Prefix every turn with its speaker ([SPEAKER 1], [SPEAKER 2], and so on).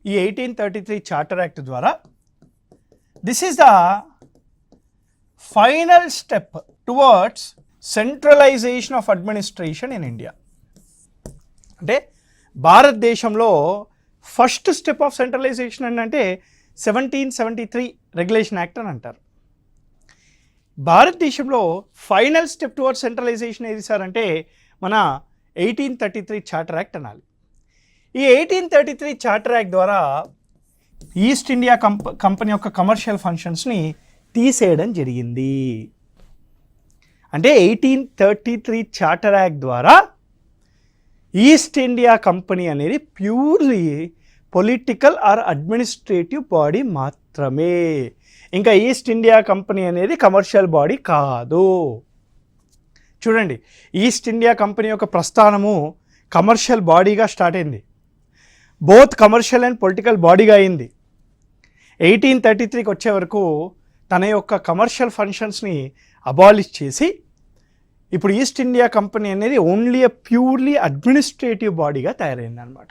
[SPEAKER 1] ఈ 1833 charter act ద్వారా this is the final step towards centralisation of administration in India. అంటే భారతదేశంలో first step of centralisation అంటే 1773 regulation act అని అంటారు. భారతదేశంలో ఫైనల్ స్టెప్ టువర్డ్స్ సెంట్రలైజేషన్ ఏది సార్ అంటే మన 1833 చార్టర్ యాక్ట్ అనాలి. ఈ 1833 చార్టర్ యాక్ట్ ద్వారా ఈస్ట్ ఇండియా కంపెనీ యొక్క కమర్షియల్ ఫంక్షన్స్ని తీసేయడం జరిగింది. అంటే 1833 చార్టర్ యాక్ట్ ద్వారా ఈస్ట్ ఇండియా కంపెనీ అనేది purely political or administrative body మాత్రమే. ఇంకా ఈస్ట్ ఇండియా కంపెనీ అనేది కమర్షియల్ బాడీ కాదు. చూడండి, ఈస్ట్ ఇండియా కంపెనీ యొక్క ప్రస్థానము కమర్షియల్ బాడీగా స్టార్ట్ అయింది, బోత్ కమర్షియల్ అండ్ పొలిటికల్ బాడీగా అయింది. 1833కి వచ్చే వరకు తన యొక్క కమర్షియల్ ఫంక్షన్స్ని అబాలిష్ చేసి ఇప్పుడు ఈస్ట్ ఇండియా కంపెనీ అనేది ఓన్లీ ప్యూర్లీ అడ్మినిస్ట్రేటివ్ బాడీగా తయారైంది అనమాట.